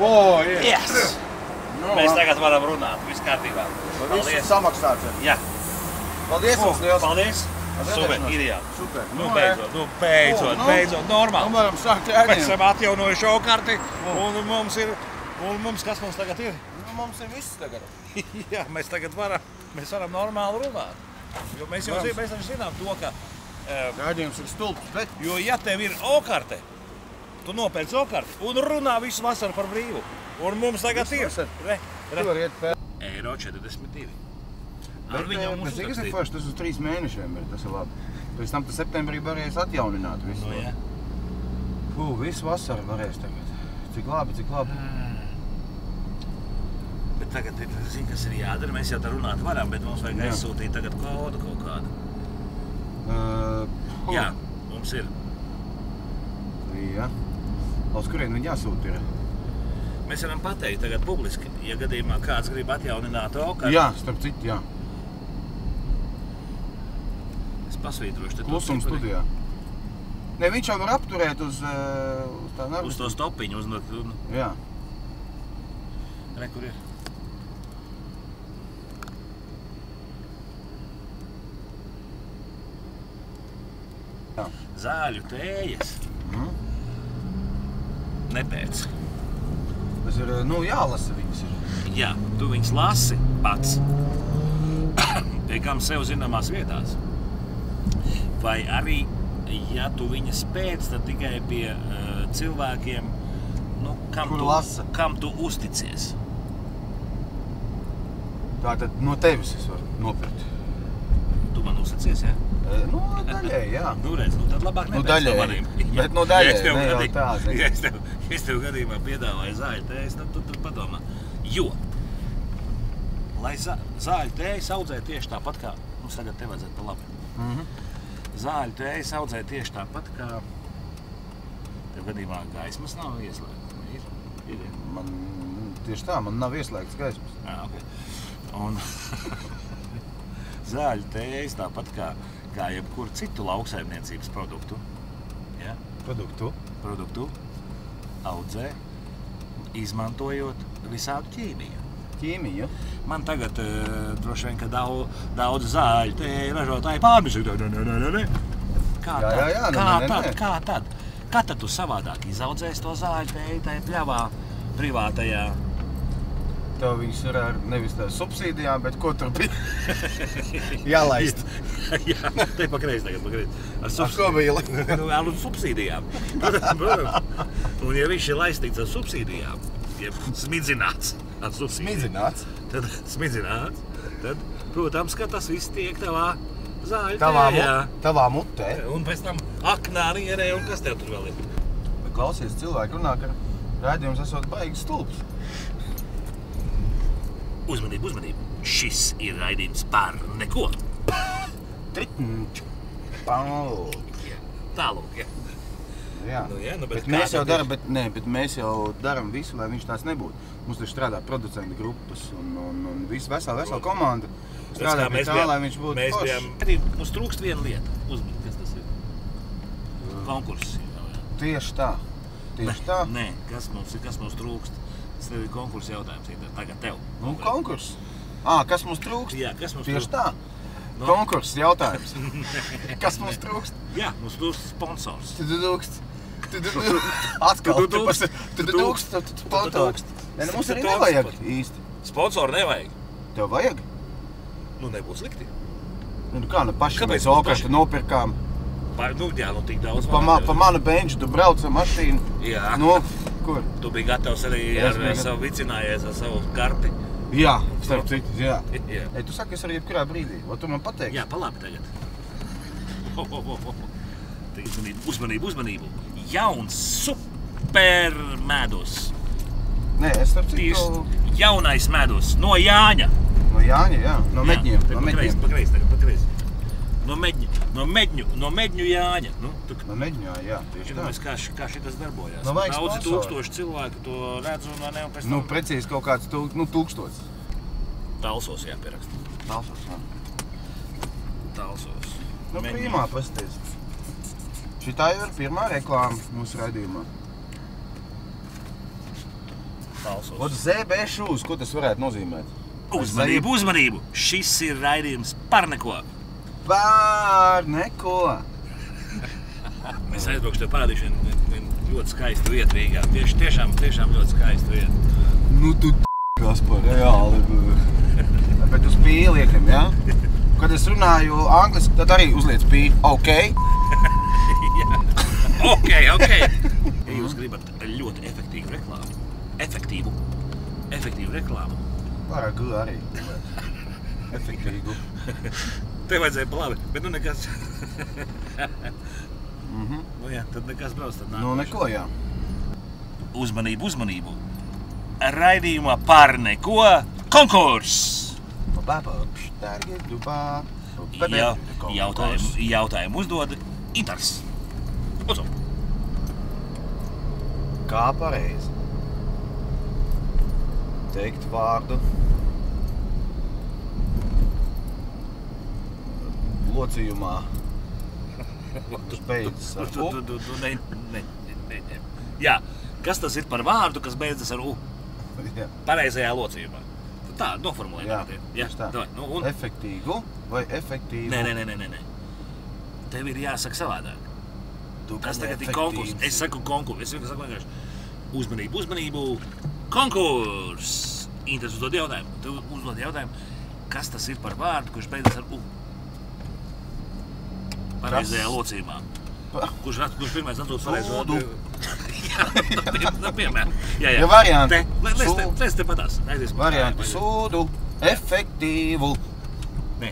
O, yes! Yes! No, Mēs tagad varam runāt, viss kārtībā. Viss samaksāts. Jā. Paldies jums liels! Paldies! Super, ideāli. Super. Beidzot, normāli. Nu varam sākt Mēs ēdienu. esam atjaunojuši šaukarti, un kas mums tagad ir? Nu, mums ir viss tagad. Jā, mēs tagad varam normāli runāt. Jo mēs jau zinām to, ka... Ēdienas ir stulbs, bet... Jo, ja tev ir O-karte, tu nopērci O-karti un runā visu vasaru par brīvu. Un mums tagad ir. Tu var iet pēc. Eiro 42. Bet cik tas ir forši, tas uz 3 mēnešiem ir, tas ir labi. Pēc tam tas septembrī varēs atjaunināt visu. No, jā. Visu vasaru varēs tagad. Cik labi, cik labi. Bet tagad ir, zini, kas ir jādara. Mēs jau tā runāt varam, bet mums vajag aizsūtīt tagad kodu kaut kādu. Jā, mums ir. Jā. Uz kurien viņi jāsūt ir? Mēs varam pateikt tagad publiski, ja gadījumā kāds grib atjaunināt O-karti. Jā, starp citu, jā. Es pasvītrošu te to Klusums studijā. Ne, viņš jau var apturēt uz tā nervus. Uz to stopiņu. Jā. Re, kur ir? Jā. Zāļu tējas. Nepēc. Tas ir, jālasa viņas ir. Jā, tu viņas lasi pats. Pie kam sev zināmās vietās. Vai arī, ja tu viņas pēc, tad tikai pie cilvēkiem, kam tu uzticies. Tātad no tevis es varu nopirkt. Tu man uzticies, jā? Daļēji, jā. Redz, tad labāk nepēc daļēji. no maniem. Bet no daļēji, ne jau tā. Ja es tev gadījumā piedāvāju zāļu tējas, tad tu padomā. Jo, lai zāļu tējas audzē tieši tāpat kā, mums tagad te vajadzētu pa labi. Zāļu tējas audzē tieši tāpat kā, tev gadījumā gaismas nav ieslēgts. Ir. Tieši tā, man nav ieslēgts gaismas. Jā, ok. Un zāļu tējas tāpat kā jebkuru citu lauksaimniecības produktu. Ja? Produktu audzē, izmantojot visādu ķīmiju. Ķīmiju? Man tagad droši vien, ka daudz zāļu tēju ražotāji pārmesīja. Kā tad? Kā tad tu savādāk izaudzēsi to zāļu tēju tajā pļavā privātajā? Tev viņas ir ar nevis tā subsīdijām, bet ko tur bija jālaist? Jā, te pakreiz tagad. Ar ko bija? Ar subsīdijām. Protams. Un ja viņš ir laistīts ar subsīdijām, jeb smidzināts ar subsīdijām, tad, protams, ka tas viss tiek tavā zāļu tējā. Tavā mutē. Un pēc tam aknā rierē, un kas tev tur vēl ir? Klausies, cilvēki runā, ka raidījums esot baigi stulbs. Uzmanību. Šis ir raidījums par neko. Tālūk, ja. Jā. Bet mēs jau daram visu, lai viņš tāds nebūtu. Mums taču strādā producentu grupas un visu veselu komandu. Strādā pie tā, lai viņš būtu foršs. Mums trūkst viena lieta. Uzmanīgi, kas tas ir? Konkurss. Tieši tā. Nē, kas mums trūkst? Tas tev ir konkursa jautājums, tagad tev. Konkurss? Kas mums trūkst? Jā, kas mums trūkst? Tieši tā. Konkurss jautājums. Kas mums trūkst? Jā, mums trūkst sponsors. Atkal, tu trūkst sponsors. Mums arī nevajag īsti. Sponsoru nevajag. Tev vajag? Nebūs slikti. Kā, paši mēs O-kartu nopirkām. Jā, tik daudz. Pa manu benču tu brauc ar mašīnu. Jā. Kur? Tu biji gatavs arī ar savu vicinājies, ar savu karti. Jā, starp citu, jā. Tu saki, es arī jebkurā brīdī. Vai tu man pateiksi? Jā, palabi tagad. Uzmanību. Jauns super medus. Nē, es starp citu... Jaunais medus no Jāņa. No Jāņa, jā. No Meģņiem. Pakreiz. No Meģņu Jāņa. No Meģņā, jā, tieši tā. Kā šitas darbojās? Daudzi tūkstoši cilvēki to redz un ne, un pēc tam... Precīzi kaut kāds 1000. Talsos jāpieraksta. Talsos, jā. Talsos. Pirmā pasties. Šitā jau ir pirmā reklāma mūsu raidījumā. balsos. Ko ZB šūs, ko tas varētu nozīmēt? Uzmanību, uzmanību! Šis ir raidījums par neko. Par neko! Es aizbraukšu tev parādīšu vienu ļoti skaistu vietu Rīgā. Tiešām ļoti skaistu vietu. Nu tu Kaspar, reāli. Bet uz pīli liekam, jā? Kad es runāju angliski, tad arī uzliec pīli. Ok? Ok. Ja jūs gribat ļoti efektīvu reklāmu. Pārāk gula arī. Efektīgu. Tev vajadzēja pa labi, bet nu nekas. Nu jā, tad nekas brauc, tad nāk. Nu neko, jā. Uzmanību. Raidījumā par neko konkurss. Jautājumu uzdod Intars. Lūdzu. Kā pareizi? Teikt vārdu locījumā. Tu beidzas ar U. Jā, kas tas ir par vārdu, kas beidzas ar U? Pareizajā locījumā. Tā, noformulējam. Jā, tā. Efektīgu vai efektīvu? Nē. Tev ir jāsaka savādāk. Tas tagad ir konkurss. Es saku konkurss. Es saku vienkārši uzmanību. Konkurss! Inters uzdod jautājumu. Tu uzdod jautājumu, kas tas ir par vārdu, kurš beidzas ar U? Pareizajā locījumā. Kurš pirmais atdod pareizo atbildi? Jā, piemēram. Ja varianti. Lēs te patās. Varianti sūdu, efektīvu. Nē.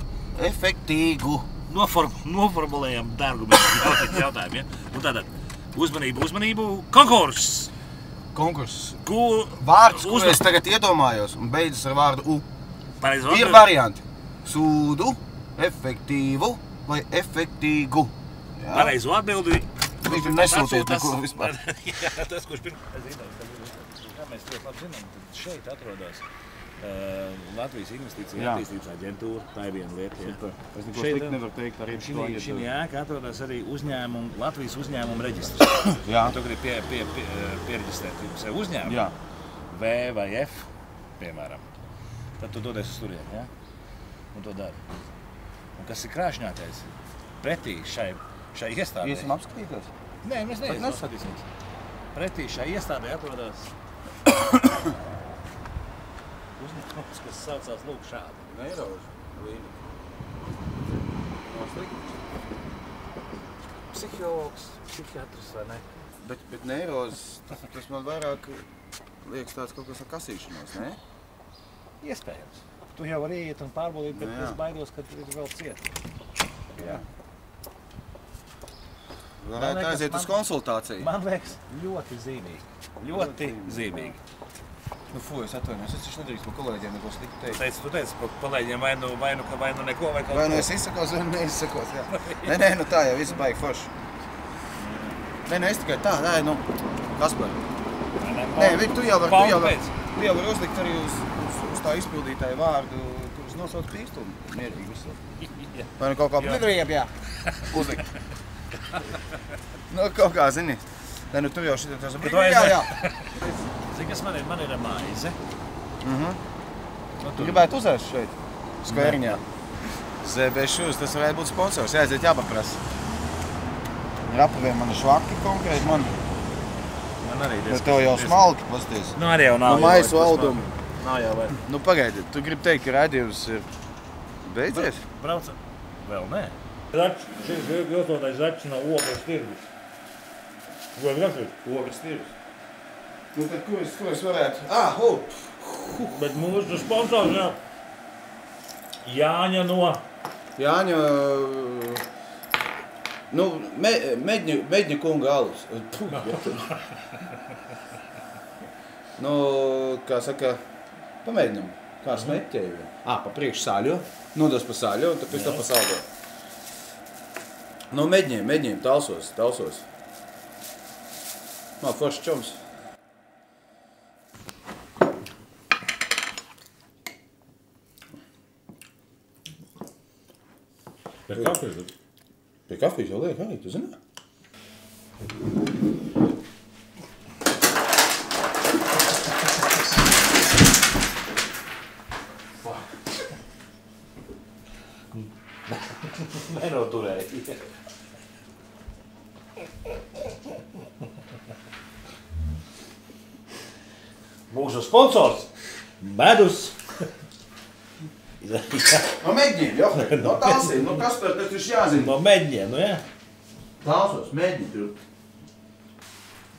Efektīgu. Noformulējam dārgumu jautājumu, ja? Un tātad, uzmanību, konkurss! Konkurss. Vārds, ko es tagad iedomājos un beidzas ar vārdu U. Pareizo ir varianti. Sūdu, efektīvu vai efektīgu. Jā. Pareizo atbildi. Viņš nesūtiet nekur vispār. Jā, tas, kurš pirms... Kā mēs ļoti labi zinām, tad šeit atrodas Latvijas Investīcija attīstības aģentūra. Tā ir viena lieta. Super. Es neko slikti nevaru teikt arī šo aģentūru. Šī ēka atrodas arī Latvijas uzņēmumu reģistrs. Jā. Tu gribi piereģistrēt sev uzņēmumu. Jā. V vai F, piemēram. Tad tu dodies uz turieni, ja? Un to dari. Un kas ir krāšņākais? Pretī šai iestādē. Iesim apskatīties? Nē, mēs neskatīsimies. Pretī šai iestādē atrodas uzņēmums, kas saucās lūk šādi. Neirožu līniju. Psihologs, psihiatrs vai ne? Bet neirozes, tas man vairāk liekas tāds kaut kas ar kasīšanos, ne? Iespējams. Tu jau vari iet un pārbaudīt, bet es baidos, ka tur ir vēl cieti. Jā. Varētu aiziet uz konsultāciju. Man liekas ļoti zīmīgi. Nu, es atvainojos, es taču nedrīkst par kolēģiem neko sliktu teikt. Tu teici par kolēģiem vai nu neko, vai kaut ko. Vai nu es izsakos, vai neizsakos, jā. Nē, nu tā jau viss baigi forši. Nē, es tikai tā, nu, Kaspar. Nē, tu jau var uzlikt arī uz tā izpildītāju vārdu, kurus nosauc pīkstuli. Mierīgi uzsauc. Vai nu kaut kā negrib, jā. Uzlikt. Nu, kaut kā, zini. Nē, nu tur jau šitā tās jā. Zini, kas man ir maize. Gribētu uzēst šeit, skvēriņā. ZB šūs, tas varētu būt sponsors, jāaiziet jāpaprasa. Rapaviem man ir švaki konkrēti, man arī diezgan. Tev jau smalki, pasties. Nu, arī jau nav. Nu, maisu valdumu. Nav jau vai. Nu, pagaidi, tu gribi teikt, ka raidījums ir beidzies? Braucam. Vēl nē. Šis viltotais zaķis no Ogres tirgus. Ogres tirgus. Nu, tad ko es varētu? Bet mūsu sponsors jau Jāņa no... Jāņa... Nu, Medņa kunga alus. Nu, kā saka, pamēģinam. Kā smeķēju. Pa priekš sāļo. Nodos pa sāļo, un tad pēc tā pa saldo. Nu, Medņiem, talsos. Forši čoms. Pie kafijas? Pie kafijas jau liek arī, tu zini? Nenoturēja. Mūsu sponsors medus. No mēģņiem, jo? No tālsīm, no Kaspar, tas ir jāzina. No mēģņiem, nu jā? Tālsos, mēģņi tur.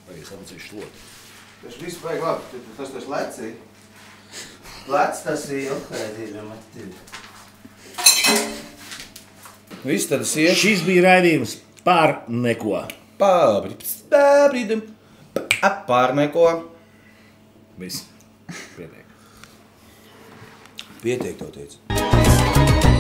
Pagaies apacīšu šloti. Tas viss vajag labi, tas lecī. Lec tas ir okādījumā. Viss tad ir. Šis bija raidījums par neko. Par neko. Viss. Pietiek. Pietiek, tev teica.